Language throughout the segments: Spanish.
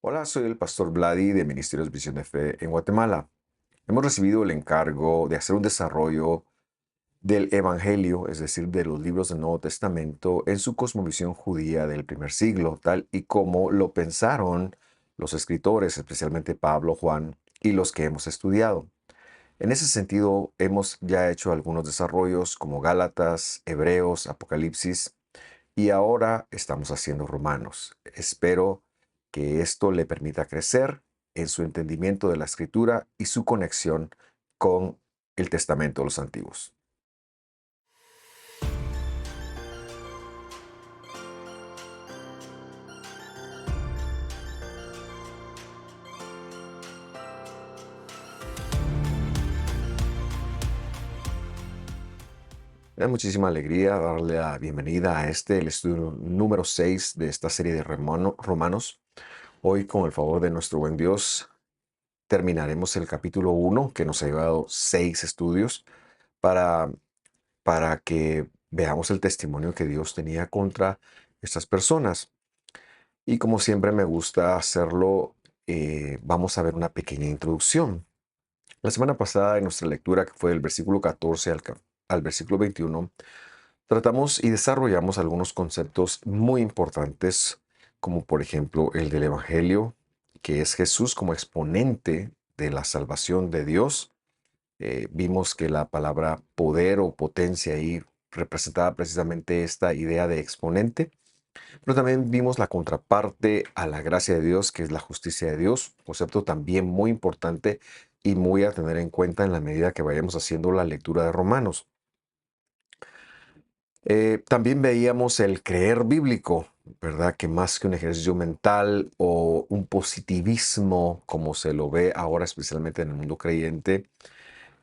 Hola, soy el pastor Vladi de Ministerios Visión de Fe en Guatemala. Hemos recibido el encargo de hacer un desarrollo del Evangelio, es decir, de los libros del Nuevo Testamento, en su cosmovisión judía del primer siglo, tal y como lo pensaron los escritores, especialmente Pablo, Juan y los que hemos estudiado. En ese sentido, hemos ya hecho algunos desarrollos como Gálatas, Hebreos, Apocalipsis, y ahora estamos haciendo Romanos. Espero que esto le permita crecer en su entendimiento de la escritura y su conexión con el Testamento de los Antiguos. Me da muchísima alegría darle la bienvenida a el estudio número 6 de esta serie de Romanos. Hoy, con el favor de nuestro buen Dios, terminaremos el capítulo 1, que nos ha llevado 6 estudios, para que veamos el testimonio que Dios tenía contra estas personas. Y como siempre me gusta hacerlo, vamos a ver una pequeña introducción. La semana pasada, en nuestra lectura, que fue del versículo 14 al versículo 21, tratamos y desarrollamos algunos conceptos muy importantes, como por ejemplo el del Evangelio, que es Jesús como exponente de la salvación de Dios. Vimos que la palabra poder o potencia ahí representaba precisamente esta idea de exponente, pero también vimos la contraparte a la gracia de Dios, que es la justicia de Dios, concepto también muy importante y muy a tener en cuenta en la medida que vayamos haciendo la lectura de Romanos. También veíamos el creer bíblico, ¿verdad? Que más que un ejercicio mental o un positivismo, como se lo ve ahora especialmente en el mundo creyente,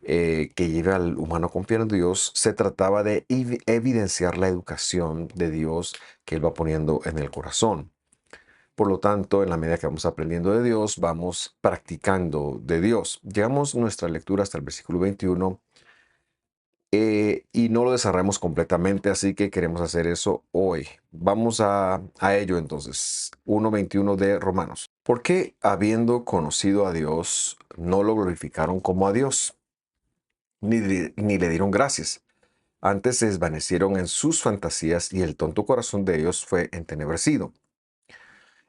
que lleva al humano a confiar en Dios, se trataba de evidenciar la educación de Dios que Él va poniendo en el corazón. Por lo tanto, en la medida que vamos aprendiendo de Dios, vamos practicando de Dios. Llegamos nuestra lectura hasta el versículo 21 y no lo desarrollamos completamente, así que queremos hacer eso hoy. Vamos a ello entonces. 1:21 de Romanos. ¿Por qué, habiendo conocido a Dios, no lo glorificaron como a Dios, ni le dieron gracias? Antes se desvanecieron en sus fantasías y el tonto corazón de ellos fue entenebrecido.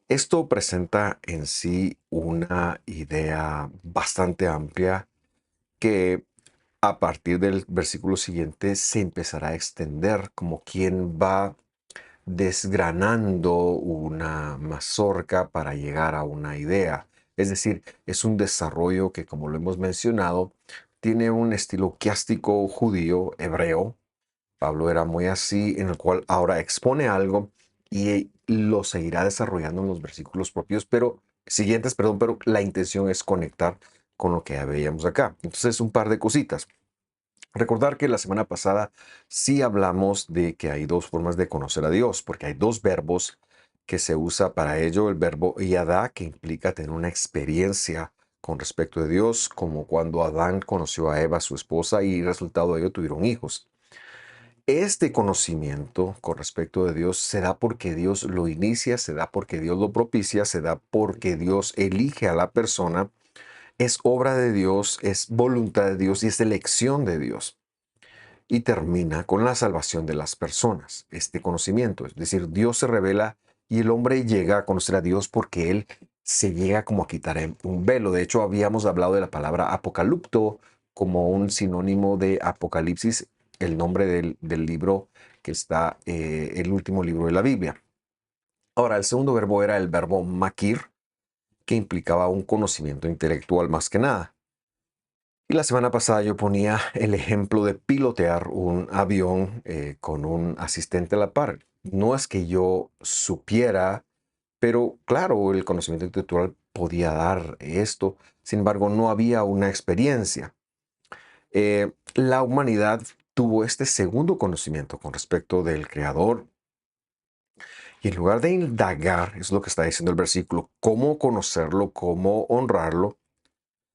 Esto presenta en sí una idea bastante amplia que a partir del versículo siguiente se empezará a extender como quien va desgranando una mazorca para llegar a una idea. Es decir, es un desarrollo que, como lo hemos mencionado, tiene un estilo quiástico judío, hebreo. Pablo era muy así, en el cual ahora expone algo y lo seguirá desarrollando en los versículos propios, pero siguientes, perdón, pero la intención es conectar con lo que ya veíamos acá. Entonces, un par de cositas. Recordar que la semana pasada sí hablamos de que hay dos formas de conocer a Dios, porque hay dos verbos que se usa para ello, el verbo yadá, que implica tener una experiencia con respecto de Dios, como cuando Adán conoció a Eva, su esposa, y resultado de ello tuvieron hijos. Este conocimiento con respecto de Dios se da porque Dios lo inicia, se da porque Dios lo propicia, se da porque Dios elige a la persona, es obra de Dios, es voluntad de Dios y es elección de Dios. Y termina con la salvación de las personas, este conocimiento. Es decir, Dios se revela y el hombre llega a conocer a Dios porque Él se llega como a quitar un velo. De hecho, habíamos hablado de la palabra apocalipto como un sinónimo de Apocalipsis, el nombre del libro que está, el último libro de la Biblia. Ahora, el segundo verbo era el verbo makir, que implicaba un conocimiento intelectual más que nada. Y la semana pasada yo ponía el ejemplo de pilotear un avión con un asistente a la par. No es que yo supiera, pero claro, el conocimiento intelectual podía dar esto. Sin embargo, no había una experiencia. La humanidad tuvo este segundo conocimiento con respecto del Creador. Y en lugar de indagar, es lo que está diciendo el versículo, cómo conocerlo, cómo honrarlo,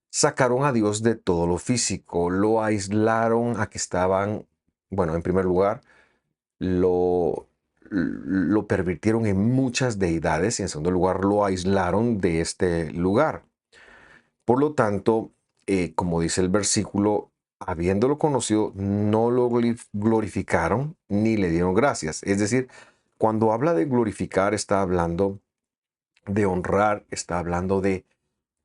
sacaron a Dios de todo lo físico, lo aislaron a que estaban, bueno, en primer lugar, lo, lo pervirtieron en muchas deidades y en segundo lugar lo aislaron de este lugar. Por lo tanto, como dice el versículo, habiéndolo conocido, no lo glorificaron ni le dieron gracias. Es decir, cuando habla de glorificar, está hablando de honrar, está hablando de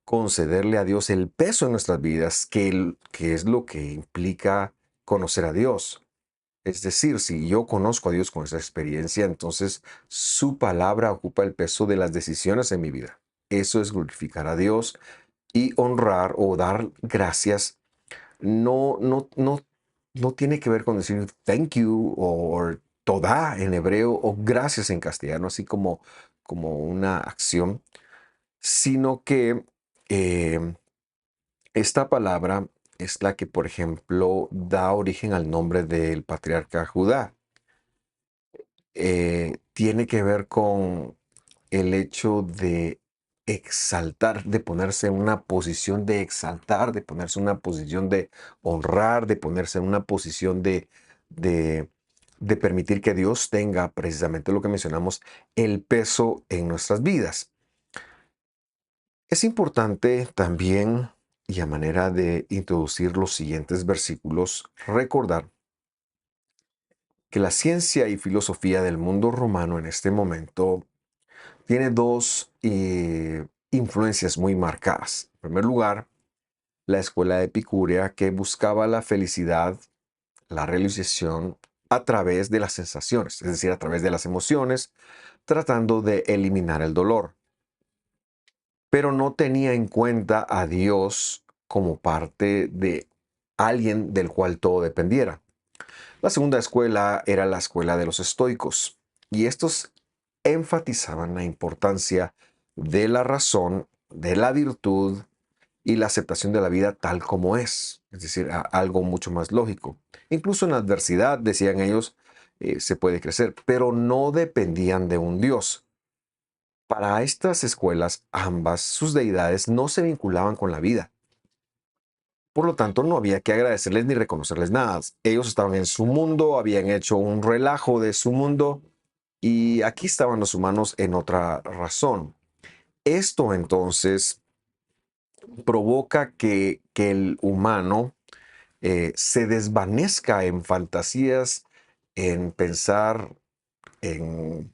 concederle a Dios el peso en nuestras vidas, que es lo que implica conocer a Dios. Es decir, si yo conozco a Dios con esa experiencia, entonces su palabra ocupa el peso de las decisiones en mi vida. Eso es glorificar a Dios y honrar o dar gracias. No tiene que ver con decir thank you o toda en hebreo o gracias en castellano, así como una acción, sino que eh, esta palabra es la que, por ejemplo, da origen al nombre del patriarca Judá. Tiene que ver con el hecho de exaltar, de ponerse en una posición de exaltar, de ponerse en una posición de honrar, de ponerse en una posición de, de permitir que Dios tenga precisamente lo que mencionamos, el peso en nuestras vidas. Es importante también, y a manera de introducir los siguientes versículos, recordar que la ciencia y filosofía del mundo romano en este momento tiene dos influencias muy marcadas. En primer lugar, la escuela epicúrea que buscaba la felicidad, la realización a través de las sensaciones, es decir, a través de las emociones, tratando de eliminar el dolor, pero no tenía en cuenta a Dios como parte de alguien del cual todo dependiera. La segunda escuela era la escuela de los estoicos, y estos enfatizaban la importancia de la razón, de la virtud y la aceptación de la vida tal como es decir, algo mucho más lógico. Incluso en la adversidad, decían ellos, se puede crecer, pero no dependían de un Dios. Para estas escuelas, ambas, sus deidades no se vinculaban con la vida. Por lo tanto, no había que agradecerles ni reconocerles nada. Ellos estaban en su mundo, habían hecho un relajo de su mundo y aquí estaban los humanos en otra razón. Esto entonces provoca que el humano se desvanezca en fantasías, en pensar en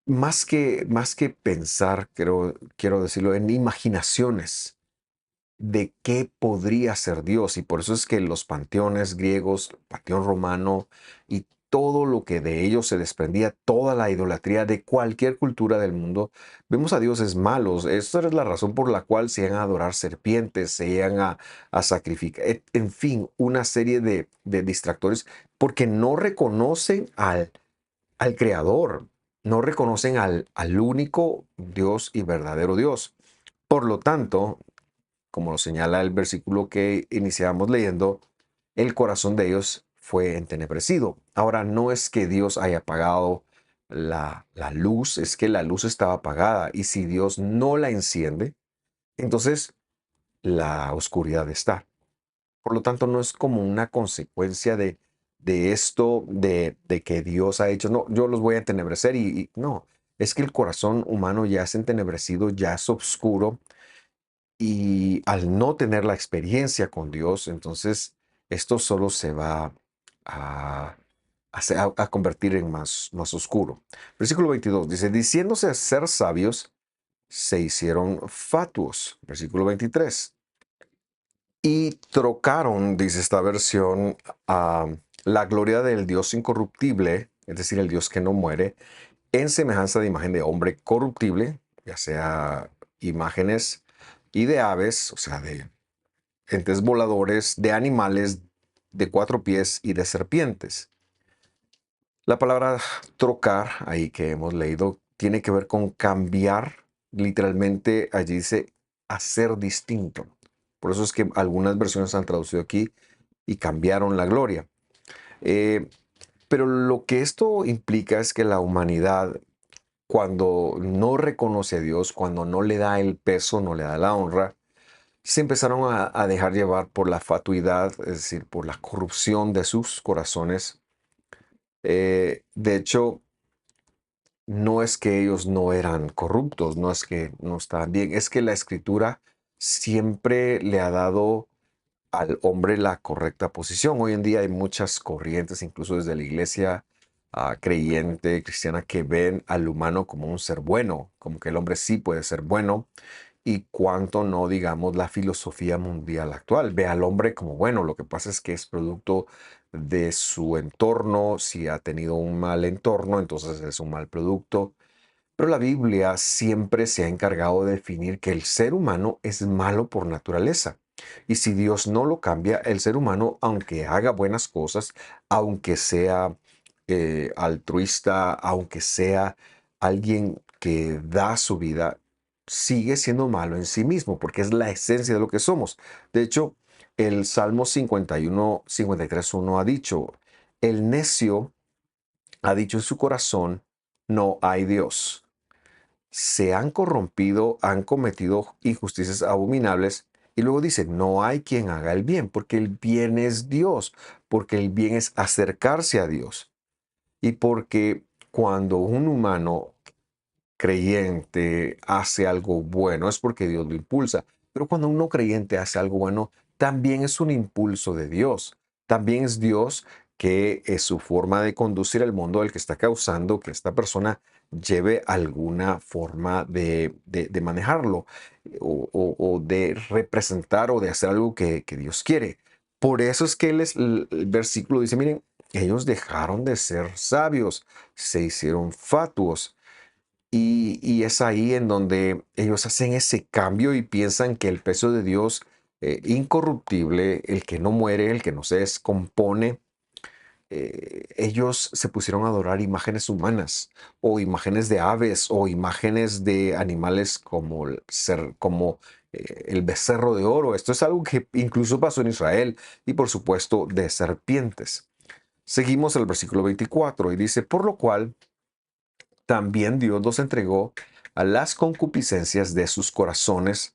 más que pensar, quiero decirlo, en imaginaciones de qué podría ser Dios. Y por eso es que los panteones griegos, panteón romano y todo lo que de ellos se desprendía, toda la idolatría de cualquier cultura del mundo, vemos a dioses malos. Esta es la razón por la cual se iban a adorar serpientes, se iban a sacrificar, en fin, una serie de distractores, porque no reconocen al Creador, no reconocen al único Dios y verdadero Dios. Por lo tanto, como lo señala el versículo que iniciamos leyendo, el corazón de ellos fue entenebrecido. Ahora, no es que Dios haya apagado la luz, es que la luz estaba apagada y si Dios no la enciende, entonces la oscuridad está. Por lo tanto, no es como una consecuencia de esto, de que Dios ha hecho, no, yo los voy a entenebrecer y no, es que el corazón humano ya es entenebrecido, ya es oscuro y al no tener la experiencia con Dios, entonces esto solo se va a, a convertir en más oscuro. Versículo 22 dice, diciéndose ser sabios, se hicieron fatuos. Versículo 23. Y trocaron, dice esta versión, a la gloria del Dios incorruptible, es decir, el Dios que no muere, en semejanza de imagen de hombre corruptible, ya sea imágenes y de aves, o sea, de entes voladores, de animales de cuatro pies y de serpientes. La palabra trocar, ahí que hemos leído, tiene que ver con cambiar. Literalmente allí dice hacer distinto. Por eso es que algunas versiones han traducido aquí y cambiaron la gloria. Eh, pero lo que esto implica es que la humanidad, cuando no reconoce a Dios, cuando no le da el peso, no le da la honra, se empezaron a dejar llevar por la fatuidad, es decir, por la corrupción de sus corazones De hecho, no es que ellos no eran corruptos, no es que no estaban bien, es que la escritura siempre le ha dado al hombre la correcta posición. Hoy en día hay muchas corrientes, incluso desde la iglesia creyente, cristiana, que ven al humano como un ser bueno, como que el hombre sí puede ser bueno, y cuánto no, digamos, la filosofía mundial actual. Ve al hombre como bueno, lo que pasa es que es producto de su entorno, si ha tenido un mal entorno, entonces es un mal producto. Pero la Biblia siempre se ha encargado de definir que el ser humano es malo por naturaleza. Y si Dios no lo cambia, el ser humano, aunque haga buenas cosas, aunque sea altruista, aunque sea alguien que da su vida, sigue siendo malo en sí mismo, porque es la esencia de lo que somos. De hecho, el Salmo 51, 53:1 ha dicho, el necio ha dicho en su corazón, no hay Dios. Se han corrompido, han cometido injusticias abominables y luego dice, no hay quien haga el bien, porque el bien es Dios, porque el bien es acercarse a Dios y porque cuando un humano creyente hace algo bueno es porque Dios lo impulsa, pero cuando un no creyente hace algo bueno, también es un impulso de Dios. También es Dios que es su forma de conducir el mundo el que está causando que esta persona lleve alguna forma de manejarlo o de representar o de hacer algo que Dios quiere. Por eso es que el versículo dice, miren, ellos dejaron de ser sabios, se hicieron fatuos. Y es ahí en donde ellos hacen ese cambio y piensan que el peso de Dios incorruptible, el que no muere, el que no se descompone, ellos se pusieron a adorar imágenes humanas o imágenes de aves o imágenes de animales como el becerro de oro. Esto es algo que incluso pasó en Israel y por supuesto de serpientes. Seguimos el versículo 24 y dice, por lo cual también Dios los entregó a las concupiscencias de sus corazones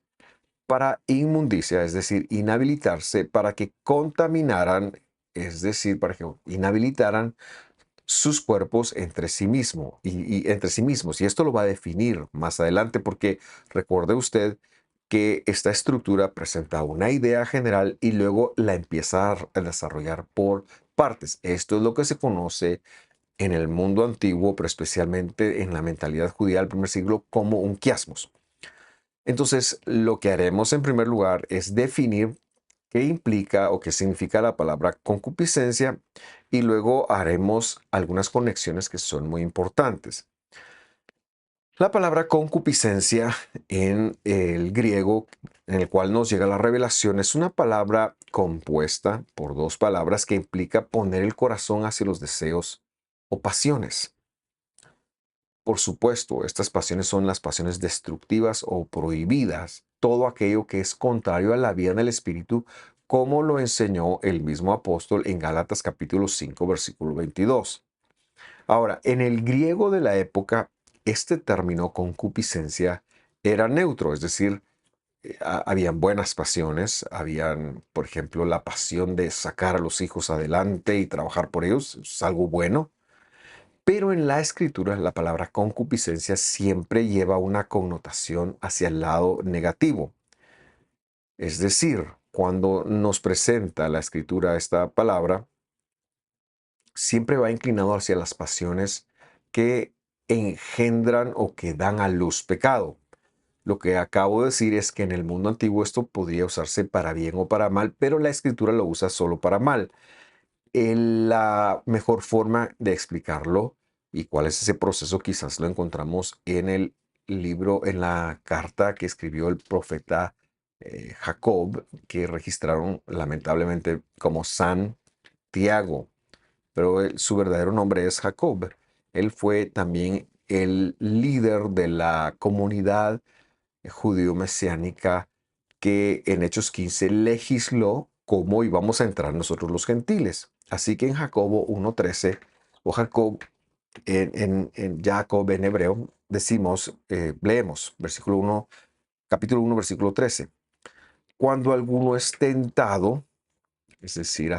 para inmundicia, es decir, inhabilitarse, para que contaminaran, es decir, para que inhabilitaran sus cuerpos entre sí mismo y entre sí mismos. Y esto lo va a definir más adelante, porque recuerde usted que esta estructura presenta una idea general y luego la empieza a desarrollar por partes. Esto es lo que se conoce en el mundo antiguo, pero especialmente en la mentalidad judía del primer siglo, como un quiasmos. Entonces, lo que haremos en primer lugar es definir qué implica o qué significa la palabra concupiscencia y luego haremos algunas conexiones que son muy importantes. La palabra concupiscencia en el griego, en el cual nos llega la revelación, es una palabra compuesta por dos palabras que implica poner el corazón hacia los deseos o pasiones. Por supuesto, estas pasiones son las pasiones destructivas o prohibidas, todo aquello que es contrario a la vida del espíritu, como lo enseñó el mismo apóstol en Gálatas capítulo 5, versículo 22. Ahora, en el griego de la época, este término concupiscencia era neutro, es decir, habían buenas pasiones, habían, por ejemplo, la pasión de sacar a los hijos adelante y trabajar por ellos, es algo bueno. Pero en la escritura la palabra concupiscencia siempre lleva una connotación hacia el lado negativo. Es decir, cuando nos presenta la escritura esta palabra, siempre va inclinado hacia las pasiones que engendran o que dan a luz pecado. Lo que acabo de decir es que en el mundo antiguo esto podría usarse para bien o para mal, pero la escritura lo usa solo para mal. La mejor forma de explicarlo y cuál es ese proceso quizás lo encontramos en el libro, en la carta que escribió el profeta Jacob, que registraron lamentablemente como Santiago, pero su verdadero nombre es Jacob. Él fue también el líder de la comunidad judío-mesiánica que en Hechos 15 legisló cómo íbamos a entrar nosotros los gentiles. Así que en Jacobo 1:13 o Jacob en Jacob en hebreo decimos, leemos versículo 1, capítulo 1, versículo 13. Cuando alguno es tentado, es decir,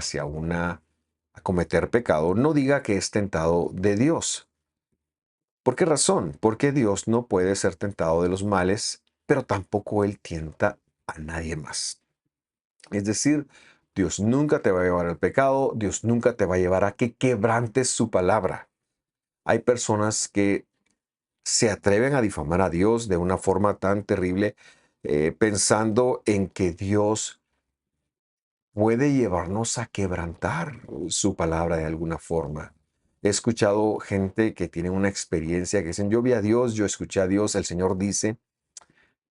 a cometer pecado, no diga que es tentado de Dios. ¿Por qué razón? Porque Dios no puede ser tentado de los males, pero tampoco Él tienta a nadie más. Es decir, Dios nunca te va a llevar al pecado, Dios nunca te va a llevar a que quebrantes su palabra. Hay personas que se atreven a difamar a Dios de una forma tan terrible, pensando en que Dios puede llevarnos a quebrantar su palabra de alguna forma. He escuchado gente que tiene una experiencia que dicen, yo vi a Dios, yo escuché a Dios, el Señor dice,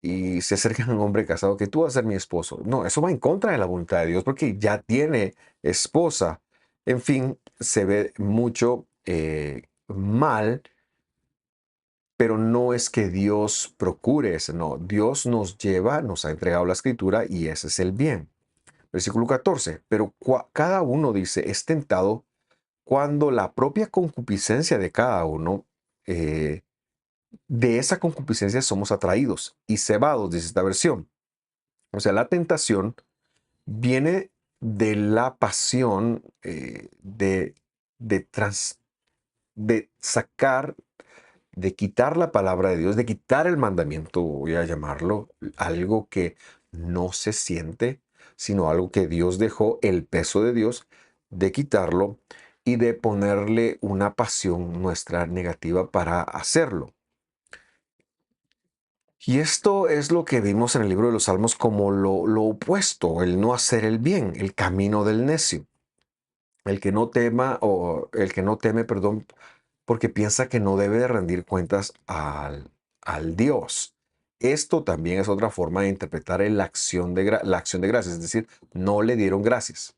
y se acercan a un hombre casado que tú vas a ser mi esposo. No, eso va en contra de la voluntad de Dios porque ya tiene esposa. En fin, se ve mucho mal, pero no es que Dios procure eso, no. Dios nos lleva, nos ha entregado la escritura y ese es el bien. Versículo 14, pero cada uno dice, es tentado cuando la propia concupiscencia de cada uno, eh, de esa concupiscencia somos atraídos y cebados, dice esta versión. O sea, la tentación viene de la pasión de, de sacar, de quitar la palabra de Dios, de quitar el mandamiento, voy a llamarlo, algo que no se siente, sino algo que Dios dejó, el peso de Dios, de quitarlo y de ponerle una pasión nuestra negativa para hacerlo. Y esto es lo que vimos en el libro de los Salmos como lo opuesto, el no hacer el bien, el camino del necio. El que no tema o el que no teme, perdón, porque piensa que no debe de rendir cuentas al Dios. Esto también es otra forma de interpretar la acción de gracias, es decir, no le dieron gracias.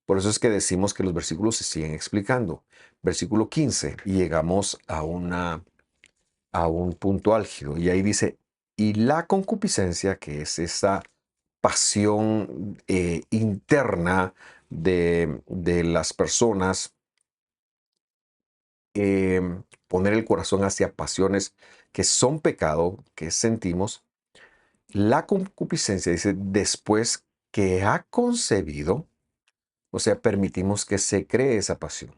Por eso es que decimos que los versículos se siguen explicando. Versículo 15, y llegamos a un punto álgido, y ahí dice, y la concupiscencia, que es esa pasión interna de las personas, poner el corazón hacia pasiones que son pecado, que sentimos. La concupiscencia dice, después que ha concebido, o sea, permitimos que se cree esa pasión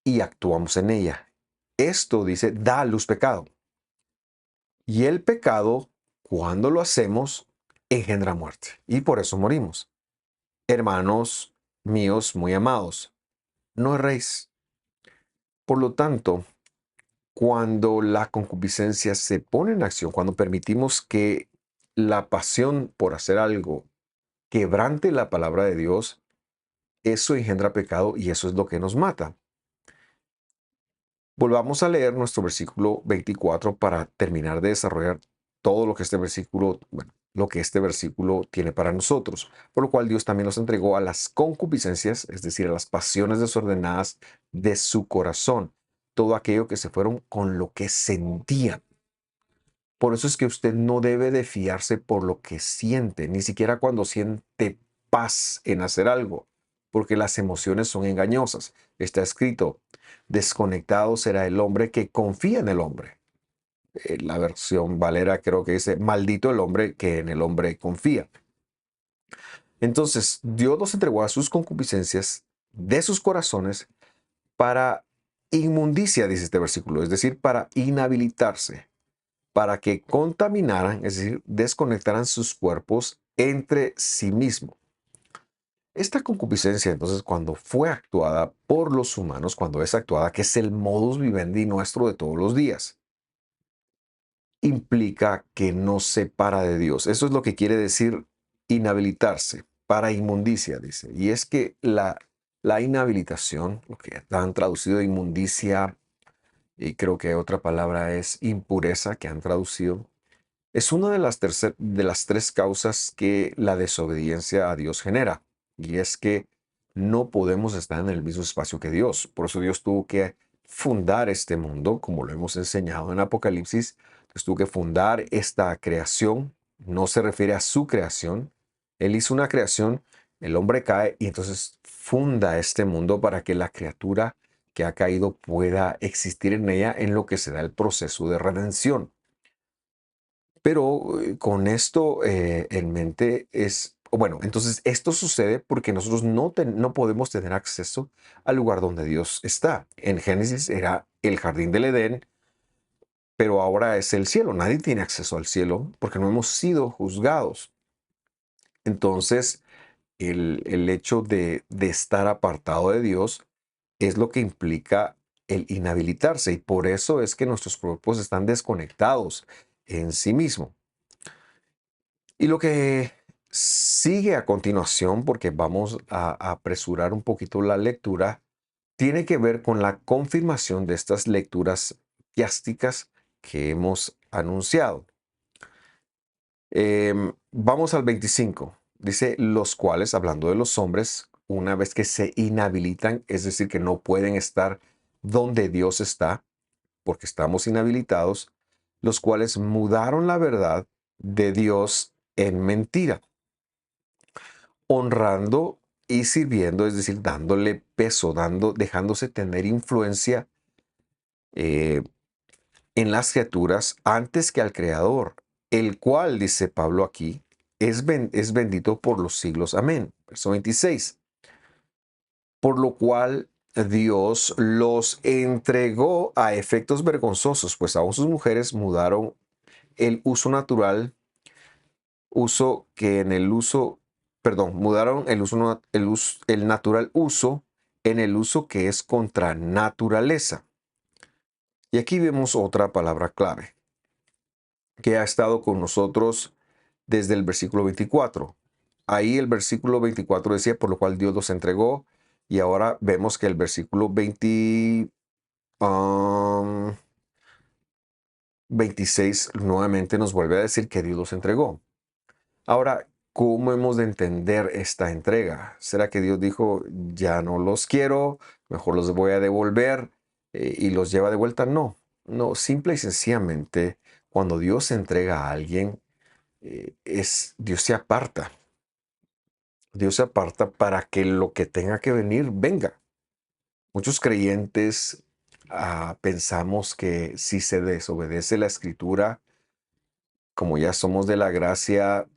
y actuamos en ella. Esto dice, da a luz pecado. Y el pecado, cuando lo hacemos, engendra muerte. Y por eso morimos. Hermanos míos muy amados, no erréis. Por lo tanto, cuando la concupiscencia se pone en acción, cuando permitimos que la pasión por hacer algo quebrante la palabra de Dios, eso engendra pecado y eso es lo que nos mata. Volvamos a leer nuestro versículo 24 para terminar de desarrollar todo lo que este versículo, bueno, lo que este versículo tiene para nosotros, por lo cual Dios también nos entregó a las concupiscencias, es decir, a las pasiones desordenadas de su corazón, todo aquello que se fueron con lo que sentían. Por eso es que usted no debe de fiarse por lo que siente, ni siquiera cuando siente paz en hacer algo, porque las emociones son engañosas. Está escrito, desconectado será el hombre que confía en el hombre. La versión Valera creo que dice, maldito el hombre que en el hombre confía. Entonces, Dios nos entregó a sus concupiscencias de sus corazones para inmundicia, dice este versículo, es decir, para inhabilitarse, para que contaminaran, es decir, desconectaran sus cuerpos entre sí mismos. Esta concupiscencia, entonces, cuando fue actuada por los humanos, cuando es actuada, que es el modus vivendi nuestro de todos los días, implica que nos separa de Dios. Eso es lo que quiere decir inhabilitarse, para inmundicia, dice. Y es que la inhabilitación, lo que han traducido inmundicia, y creo que otra palabra es impureza, que han traducido, es una de las tres causas que la desobediencia a Dios genera. Y es que no podemos estar en el mismo espacio que Dios. Por eso Dios tuvo que fundar este mundo, como lo hemos enseñado en Apocalipsis. Dios tuvo que fundar esta creación. No se refiere a su creación. Él hizo una creación, el hombre cae y entonces funda este mundo para que la criatura que ha caído pueda existir en ella en lo que se da el proceso de redención. Pero con esto en mente es Bueno, entonces esto sucede porque nosotros no podemos tener acceso al lugar donde Dios está. En Génesis era el jardín del Edén, pero ahora es el cielo. Nadie tiene acceso al cielo porque no hemos sido juzgados. Entonces, el hecho de estar apartado de Dios es lo que implica el inhabilitarse y por eso es que nuestros cuerpos están desconectados en sí mismo. Y lo que sigue a continuación, porque vamos a apresurar un poquito la lectura, tiene que ver con la confirmación de estas lecturas piásticas que hemos anunciado. Vamos al 25. Dice, los cuales, hablando de los hombres, una vez que se inhabilitan, es decir, que no pueden estar donde Dios está, porque estamos inhabilitados, los cuales mudaron la verdad de Dios en mentira, honrando y sirviendo, es decir, dándole peso, dejándose tener influencia eh, en las criaturas antes que al Creador, el cual, dice Pablo aquí, es bendito por los siglos. Amén. Verso 26. Por lo cual Dios los entregó a efectos vergonzosos, pues aún sus mujeres mudaron el uso natural, uso que en el uso, perdón, mudaron el uso, el natural uso en el uso que es contra naturaleza. Y aquí vemos otra palabra clave que ha estado con nosotros desde el versículo 24. Ahí el versículo 24 decía, por lo cual Dios los entregó, y ahora vemos que el versículo 26 nuevamente nos vuelve a decir que Dios los entregó. Ahora, ¿cómo hemos de entender esta entrega? ¿Será que Dios dijo, ya no los quiero, mejor los voy a devolver y los lleva de vuelta? No, no, simple y sencillamente, cuando Dios entrega a alguien, Dios se aparta. Dios se aparta para que lo que tenga que venir, venga. Muchos creyentes pensamos que si se desobedece la escritura, como ya somos de la gracia,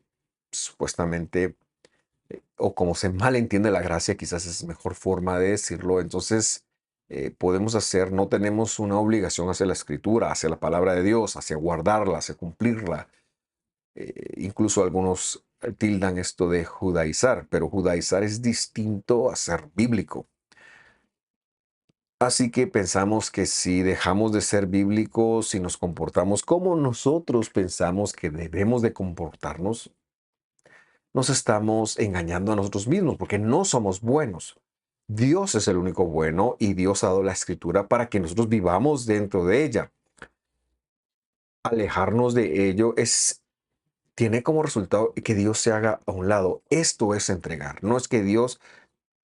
supuestamente, o como se malentiende la gracia, quizás es mejor forma de decirlo, entonces podemos hacer, no tenemos una obligación hacia la escritura, hacia la palabra de Dios, hacia guardarla, hacia cumplirla. Incluso algunos tildan esto de judaizar, pero judaizar es distinto a ser bíblico. Así que pensamos que si dejamos de ser bíblicos, si nos comportamos como nosotros pensamos que debemos de comportarnos, nos estamos engañando a nosotros mismos porque no somos buenos. Dios es el único bueno y Dios ha dado la escritura para que nosotros vivamos dentro de ella. Alejarnos de ello tiene como resultado que Dios se haga a un lado. Esto es entregar. No es que Dios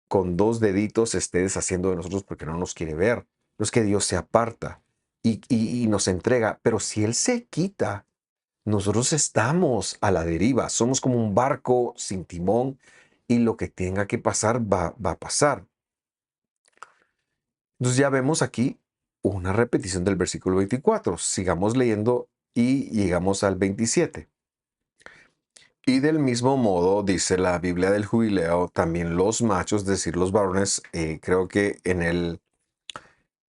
con dos deditos se esté deshaciendo de nosotros porque no nos quiere ver. No es que Dios se aparta y nos entrega. Pero si Él se quita, nosotros estamos a la deriva. Somos como un barco sin timón y lo que tenga que pasar va a pasar. Entonces ya vemos aquí una repetición del versículo 24. Sigamos leyendo y llegamos al 27. Y del mismo modo, dice la Biblia del Jubileo, también los machos, es decir, los varones, creo que en el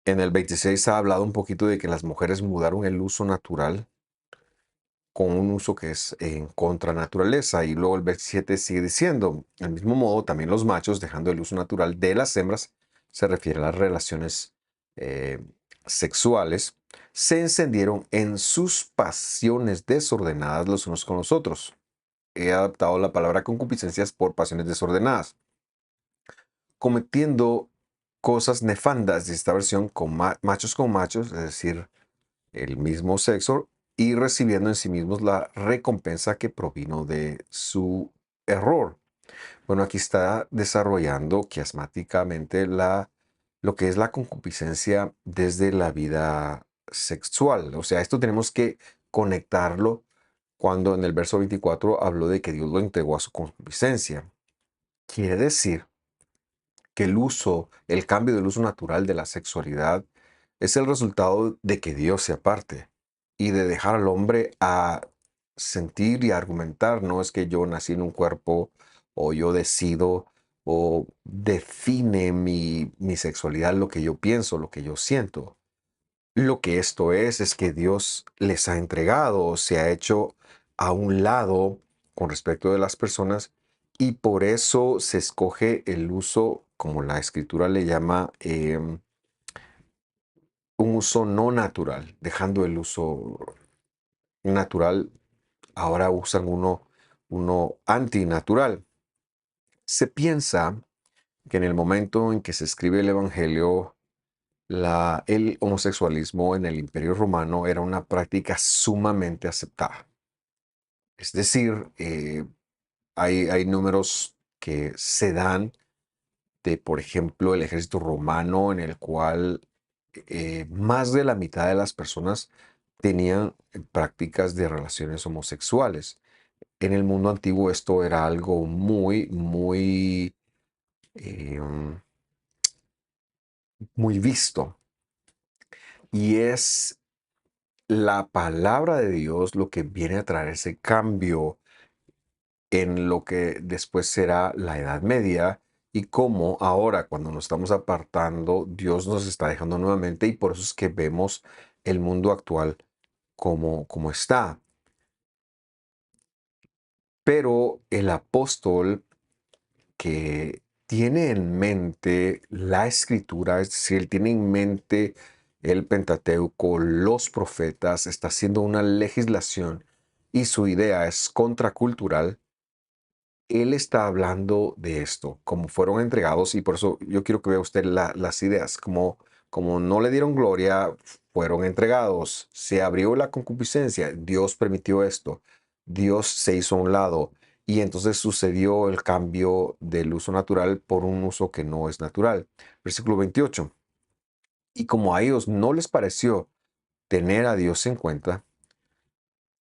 26 ha hablado un poquito de que las mujeres mudaron el uso natural con un uso que es en contra naturaleza. Y luego el 27 sigue diciendo, del mismo modo, también los machos, dejando el uso natural de las hembras, se refiere a las relaciones eh, sexuales, se encendieron en sus pasiones desordenadas los unos con los otros. He adaptado la palabra concupiscencias por pasiones desordenadas, cometiendo cosas nefandas de esta versión con machos con machos, es decir, el mismo sexo, y recibiendo en sí mismos la recompensa que provino de su error. Bueno, aquí está desarrollando quiasmáticamente lo que es la concupiscencia desde la vida sexual. O sea, esto tenemos que conectarlo cuando en el verso 24 habló de que Dios lo entregó a su concupiscencia. Quiere decir que el cambio del uso natural de la sexualidad es el resultado de que Dios se aparte y de dejar al hombre sentir y argumentar. No es que yo nací en un cuerpo o yo decido o define mi sexualidad, lo que yo pienso, lo que yo siento. Lo que esto es que Dios les ha entregado, se ha hecho a un lado con respecto de las personas y por eso se escoge el uso, como la escritura le llama, un uso no natural, dejando el uso natural, ahora usan uno antinatural. Se piensa que en el momento en que se escribe el Evangelio, el homosexualismo en el Imperio Romano era una práctica sumamente aceptada. Es decir, hay números que se dan de, por ejemplo, el ejército romano en el cual más de la mitad de las personas tenían prácticas de relaciones homosexuales. En el mundo antiguo esto era algo eh, muy visto. Y es la palabra de Dios lo que viene a traer ese cambio en lo que después será la Edad Media y cómo ahora cuando nos estamos apartando, Dios nos está dejando nuevamente y por eso es que vemos el mundo actual como está. Pero el apóstol que tiene en mente la escritura, es decir, él tiene en mente el Pentateuco, los profetas, está haciendo una legislación y su idea es contracultural. Él está hablando de esto, como fueron entregados, y por eso yo quiero que vea usted las ideas, como no le dieron gloria, fueron entregados, se abrió la concupiscencia, Dios permitió esto, Dios se hizo a un lado, y entonces sucedió el cambio del uso natural por un uso que no es natural. Versículo 28. Y como a ellos no les pareció tener a Dios en cuenta,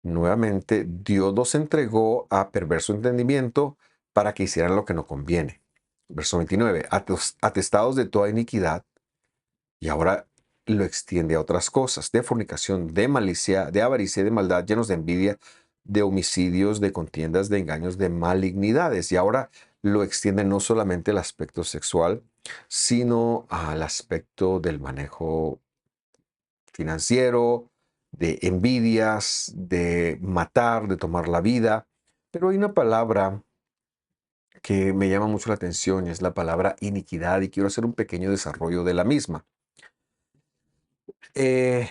nuevamente, Dios los entregó a perverso entendimiento para que hicieran lo que no conviene. Verso 29, atestados de toda iniquidad, y ahora lo extiende a otras cosas, de fornicación, de malicia, de avaricia, de maldad, llenos de envidia, de homicidios, de contiendas, de engaños, de malignidades. Y ahora lo extiende no solamente al aspecto sexual, sino al aspecto del manejo financiero, de envidias, de matar, de tomar la vida. Pero hay una palabra que me llama mucho la atención y es la palabra iniquidad y quiero hacer un pequeño desarrollo de la misma. Eh,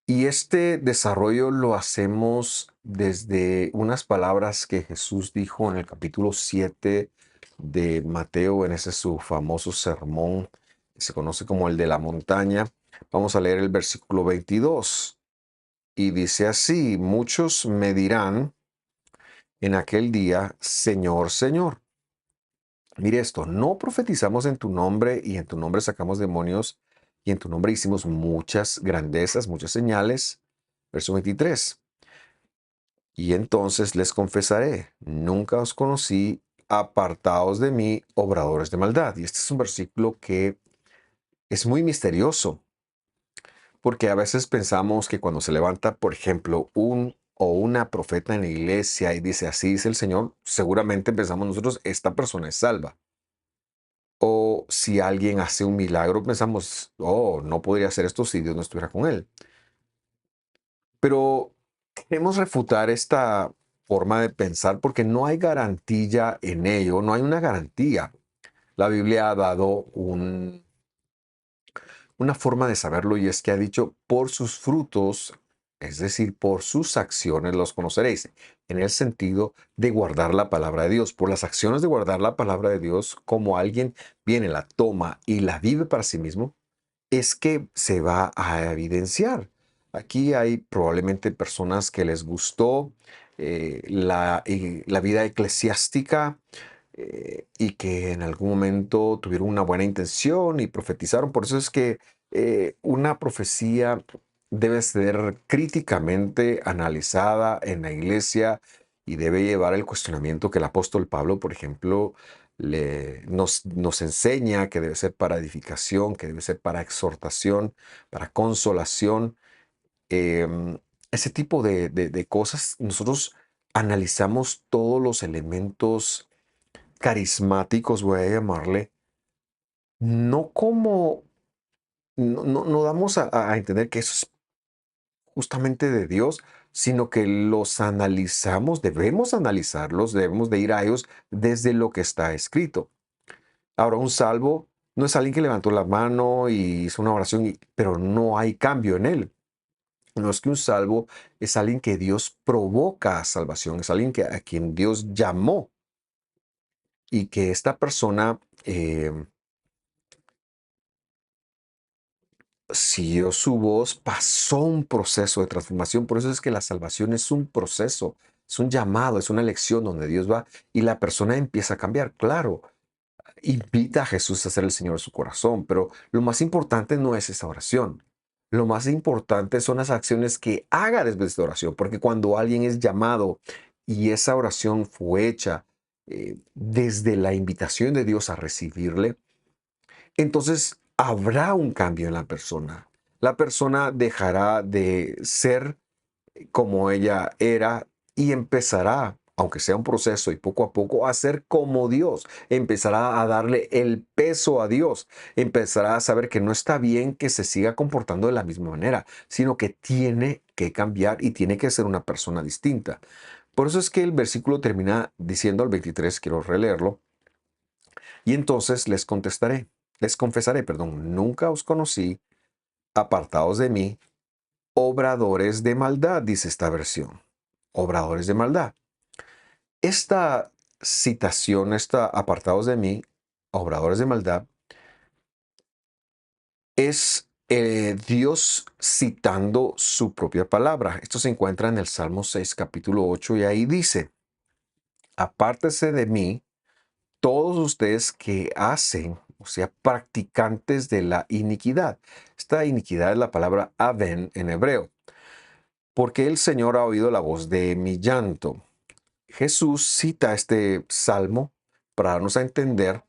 y este desarrollo lo hacemos desde unas palabras que Jesús dijo en el capítulo 7 de Mateo, en ese su famoso sermón, que se conoce como el de la montaña. Vamos a leer el versículo 22. Y dice así, muchos me dirán en aquel día, Señor, Señor. Mire esto, no profetizamos en tu nombre y en tu nombre sacamos demonios y en tu nombre hicimos muchas grandezas, muchas señales. Verso 23. Y entonces les confesaré, nunca os conocí, apartaos de mí, obradores de maldad. Y este es un versículo que es muy misterioso. Porque a veces pensamos que cuando se levanta, por ejemplo, un o una profeta en la iglesia y dice así dice el Señor, seguramente pensamos nosotros, esta persona es salva. O si alguien hace un milagro, pensamos, oh, no podría hacer esto si Dios no estuviera con él. Pero queremos refutar esta forma de pensar porque no hay garantía en ello, no hay una garantía. La Biblia ha dado una forma de saberlo y es que ha dicho, por sus frutos, es decir, por sus acciones los conoceréis, en el sentido de guardar la palabra de Dios. Por las acciones de guardar la palabra de Dios, como alguien viene, la toma y la vive para sí mismo, es que se va a evidenciar. Aquí hay probablemente personas que les gustó la vida eclesiástica, y que en algún momento tuvieron una buena intención y profetizaron. Por eso es que una profecía debe ser críticamente analizada en la iglesia y debe llevar el cuestionamiento que el apóstol Pablo, por ejemplo, nos enseña que debe ser para edificación, que debe ser para exhortación, para consolación. ese tipo de cosas, nosotros analizamos todos los elementos carismáticos, voy a llamarle, no como, no damos a entender que eso es justamente de Dios, sino que los analizamos, debemos analizarlos, debemos de ir a ellos desde lo que está escrito. Ahora, un salvo no es alguien que levantó la mano y hizo una oración, pero no hay cambio en él. No es que un salvo es alguien que Dios provoca a salvación, es alguien a quien Dios llamó y que esta persona siguió su voz, pasó un proceso de transformación. Por eso es que la salvación es un proceso, es un llamado, es una elección donde Dios va y la persona empieza a cambiar. Claro, invita a Jesús a ser el Señor de su corazón, pero lo más importante no es esa oración. Lo más importante son las acciones que haga después de esta oración, porque cuando alguien es llamado y esa oración fue hecha desde la invitación de Dios a recibirle, entonces habrá un cambio en la persona. La persona dejará de ser como ella era y empezará, aunque sea un proceso y poco a poco, a ser como Dios. Empezará a darle el peso a Dios. Empezará a saber que no está bien que se siga comportando de la misma manera, sino que tiene que cambiar y tiene que ser una persona distinta. Por eso es que el versículo termina diciendo al 23, quiero releerlo, y entonces les confesaré, perdón, nunca os conocí, apartados de mí, obradores de maldad, dice esta versión. Obradores de maldad. Esta citación, esta apartados de mí, obradores de maldad, es Dios citando su propia palabra. Esto se encuentra en el Salmo 6, capítulo 8, y ahí dice, apártese de mí todos ustedes que hacen, o sea, practicantes de la iniquidad. Esta iniquidad es la palabra aven en hebreo, porque el Señor ha oído la voz de mi llanto. Jesús cita este salmo para darnos a entender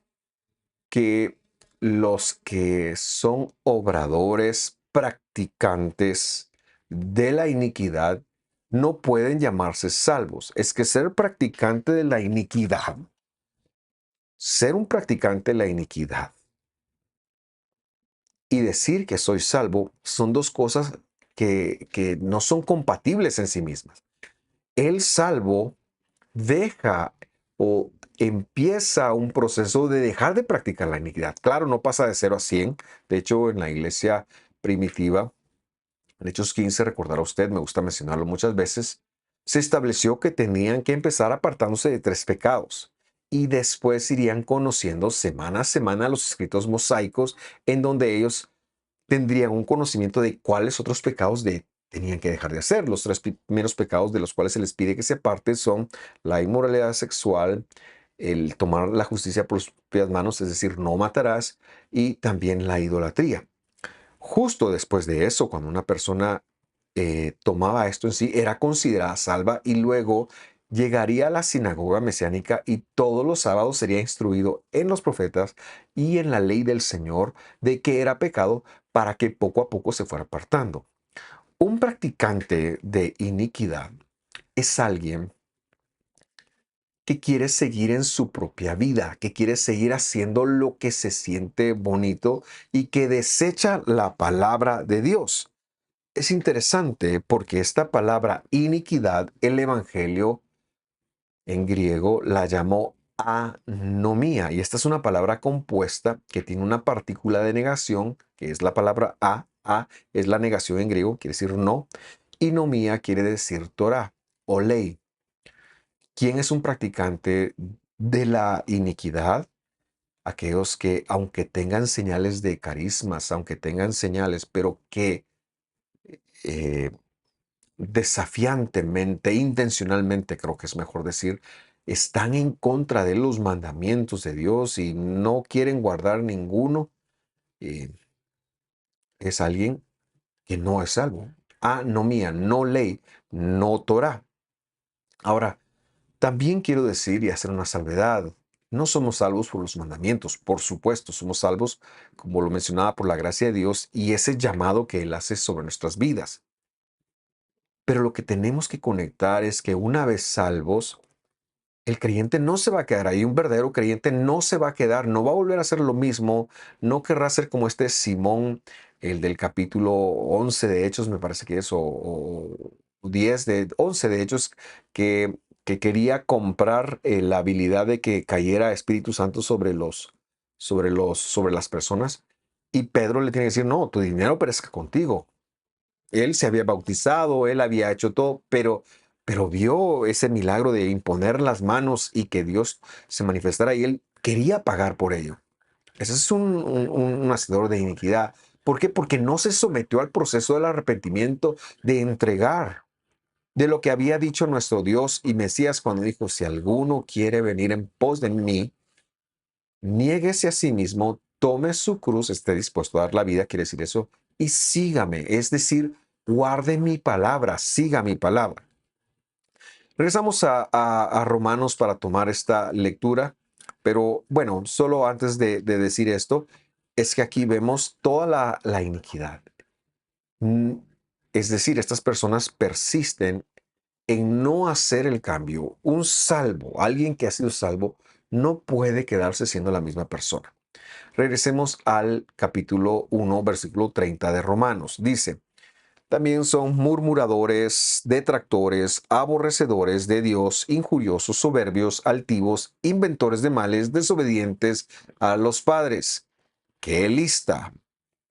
que los que son obradores, practicantes de la iniquidad, no pueden llamarse salvos. Es que ser practicante de la iniquidad, ser un practicante de la iniquidad y decir que soy salvo son dos cosas que no son compatibles en sí mismas. El salvo deja o empieza un proceso de dejar de practicar la iniquidad. Claro, no pasa de 0 a 100. De hecho, en la iglesia primitiva, en Hechos 15, recordará usted, me gusta mencionarlo muchas veces, se estableció que tenían que empezar apartándose de 3 pecados y después irían conociendo semana a semana los escritos mosaicos en donde ellos tendrían un conocimiento de cuáles otros pecados tenían que dejar de hacer. Los 3 primeros pecados de los cuales se les pide que se aparten son la inmoralidad sexual, el tomar la justicia por sus propias manos, es decir, no matarás, y también la idolatría. Justo después de eso, cuando una persona tomaba esto en sí, era considerada salva y luego llegaría a la sinagoga mesiánica y todos los sábados sería instruido en los profetas y en la ley del Señor de que era pecado para que poco a poco se fuera apartando. Un practicante de iniquidad es alguien que quiere seguir en su propia vida, que quiere seguir haciendo lo que se siente bonito y que desecha la palabra de Dios. Es interesante porque esta palabra iniquidad, el Evangelio en griego la llamó anomía, y esta es una palabra compuesta que tiene una partícula de negación, que es la palabra a es la negación en griego, quiere decir no, y nomía quiere decir Torah o ley. ¿Quién es un practicante de la iniquidad? Aquellos que, aunque tengan señales de carismas, aunque tengan señales, pero que eh, desafiantemente, intencionalmente, creo que es mejor decir, están en contra de los mandamientos de Dios y no quieren guardar ninguno, eh, es alguien que no es salvo. Anomía, no ley, no Torah. Ahora, también quiero decir y hacer una salvedad. No somos salvos por los mandamientos, por supuesto, somos salvos, como lo mencionaba, por la gracia de Dios y ese llamado que Él hace sobre nuestras vidas. Pero lo que tenemos que conectar es que una vez salvos, el creyente no se va a quedar ahí, un verdadero creyente no se va a quedar, no va a volver a hacer lo mismo, no querrá ser como este Simón, el del capítulo 11 de Hechos, me parece que es, o 10 de 11 de Hechos, que quería comprar la habilidad de que cayera Espíritu Santo sobre las personas. Y Pedro le tiene que decir, no, tu dinero perezca contigo. Él se había bautizado, él había hecho todo, pero vio ese milagro de imponer las manos y que Dios se manifestara y él quería pagar por ello. Ese es un hacedor de iniquidad. ¿Por qué? Porque no se sometió al proceso del arrepentimiento, de entregar de lo que había dicho nuestro Dios y Mesías cuando dijo, si alguno quiere venir en pos de mí, niéguese a sí mismo, tome su cruz, esté dispuesto a dar la vida, quiere decir eso, y sígame, es decir, guarde mi palabra, siga mi palabra. Regresamos a Romanos para tomar esta lectura, pero bueno, solo antes de decir esto, es que aquí vemos toda la iniquidad. Mm, Es decir, estas personas persisten en no hacer el cambio. Un salvo, alguien que ha sido salvo, no puede quedarse siendo la misma persona. Regresemos al capítulo 1, versículo 30 de Romanos. Dice, también son murmuradores, detractores, aborrecedores de Dios, injuriosos, soberbios, altivos, inventores de males, desobedientes a los padres. ¡Qué lista!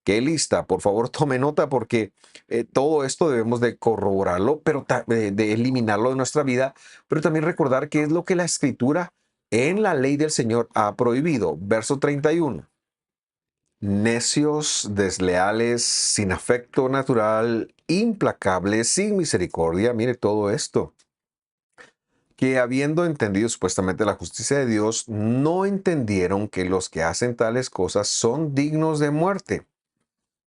¡Qué lista! Por favor, tome nota porque todo esto debemos de corroborarlo, pero de eliminarlo de nuestra vida, pero también recordar qué es lo que la Escritura en la ley del Señor ha prohibido. Verso 31. Necios, desleales, sin afecto natural, implacables, sin misericordia. Mire todo esto. Que habiendo entendido supuestamente la justicia de Dios, no entendieron que los que hacen tales cosas son dignos de muerte.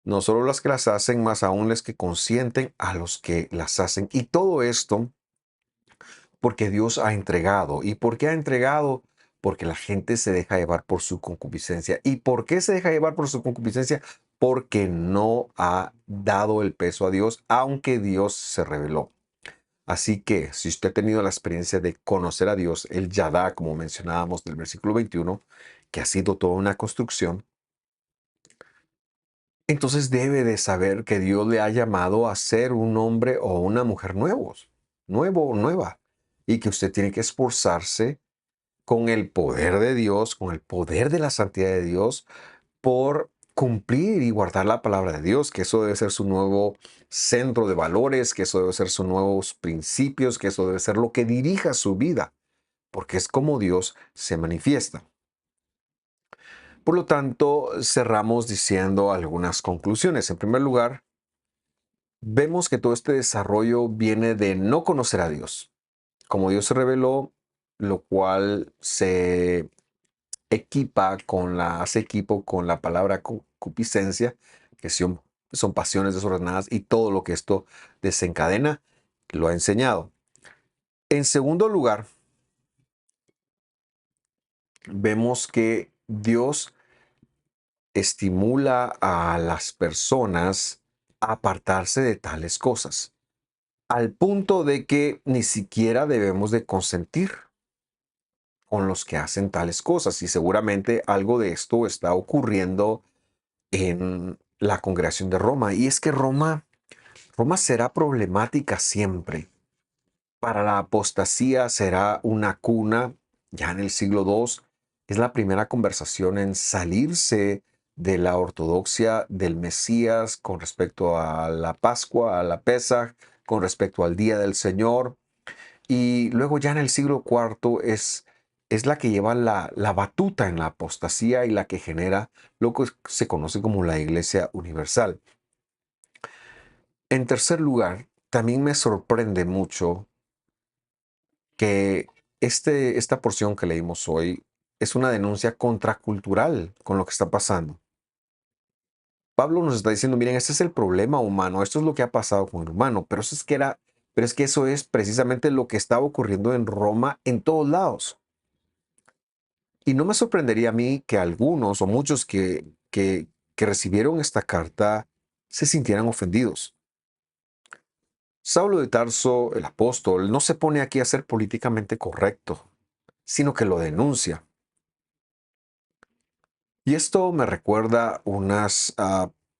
No solo las que las hacen, más aún los que consienten a los que las hacen. Y todo esto porque Dios ha entregado. ¿Y por qué ha entregado? Porque la gente se deja llevar por su concupiscencia. ¿Y por qué se deja llevar por su concupiscencia? Porque no ha dado el peso a Dios, aunque Dios se reveló. Así que si usted ha tenido la experiencia de conocer a Dios, el Yadá, como mencionábamos del versículo 21, que ha sido toda una construcción, entonces debe de saber que Dios le ha llamado a ser un hombre o una mujer nuevos, nuevo o nueva, y que usted tiene que esforzarse con el poder de Dios, con el poder de la santidad de Dios, por cumplir y guardar la palabra de Dios, que eso debe ser su nuevo centro de valores, que eso debe ser sus nuevos principios, que eso debe ser lo que dirija su vida, porque es como Dios se manifiesta. Por lo tanto, cerramos diciendo algunas conclusiones. En primer lugar, vemos que todo este desarrollo viene de no conocer a Dios, como Dios se reveló, lo cual se hace equipo con la palabra concupiscencia, que son pasiones desordenadas y todo lo que esto desencadena, lo ha enseñado. En segundo lugar, vemos que Dios estimula a las personas a apartarse de tales cosas, al punto de que ni siquiera debemos de consentir con los que hacen tales cosas. Y seguramente algo de esto está ocurriendo en la congregación de Roma. Y es que Roma será problemática siempre. Para la apostasía será una cuna, ya en el siglo II, es la primera conversación en salirse de la ortodoxia del Mesías con respecto a la Pascua, a la Pesaj, con respecto al Día del Señor. Y luego ya en el siglo IV es la que lleva la batuta en la apostasía y la que genera lo que se conoce como la Iglesia Universal. En tercer lugar, también me sorprende mucho que esta porción que leímos hoy es una denuncia contracultural con lo que está pasando. Pablo nos está diciendo, miren, este es el problema humano, esto es lo que ha pasado con el humano, pero es que eso es precisamente lo que estaba ocurriendo en Roma en todos lados. Y no me sorprendería a mí que algunos o muchos que recibieron esta carta se sintieran ofendidos. Saulo de Tarso, el apóstol, no se pone aquí a ser políticamente correcto, sino que lo denuncia. Y esto me recuerda unas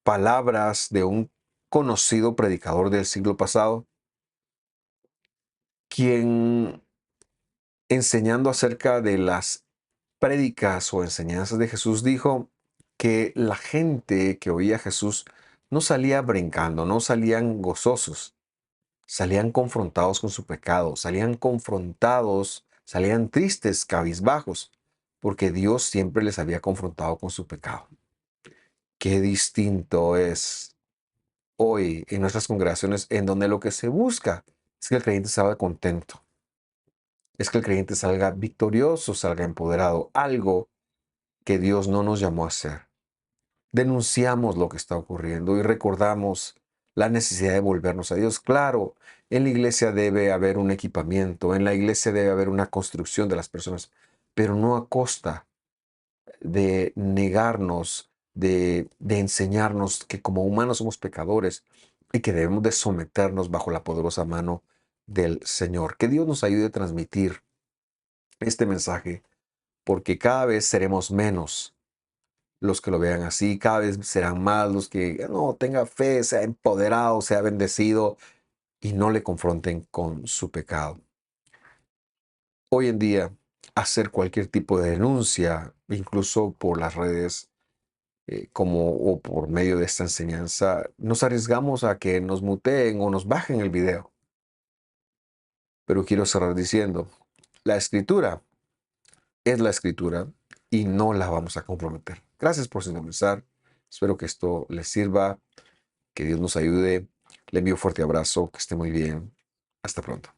palabras de un conocido predicador del siglo pasado, quien enseñando acerca de las prédicas o enseñanzas de Jesús dijo que la gente que oía a Jesús no salía brincando, no salían gozosos, salían confrontados con su pecado, salían confrontados, salían tristes, cabizbajos, porque Dios siempre les había confrontado con su pecado. Qué distinto es hoy en nuestras congregaciones en donde lo que se busca es que el creyente salga contento, es que el creyente salga victorioso, salga empoderado, algo que Dios no nos llamó a hacer. Denunciamos lo que está ocurriendo y recordamos la necesidad de volvernos a Dios. Claro, en la iglesia debe haber un equipamiento, en la iglesia debe haber una construcción de las personas, pero no a costa de negarnos, de enseñarnos que como humanos somos pecadores y que debemos de someternos bajo la poderosa mano del Señor. Que Dios nos ayude a transmitir este mensaje, porque cada vez seremos menos los que lo vean así, cada vez serán más los que no tenga fe, sea empoderado, sea bendecido y no le confronten con su pecado. Hoy en día, hacer cualquier tipo de denuncia, incluso por las redes, como o por medio de esta enseñanza, nos arriesgamos a que nos muteen o nos bajen el video. Pero quiero cerrar diciendo, la escritura es la escritura y no la vamos a comprometer. Gracias por sintonizar. Espero que esto les sirva. Que Dios nos ayude. Le envío un fuerte abrazo. Que esté muy bien. Hasta pronto.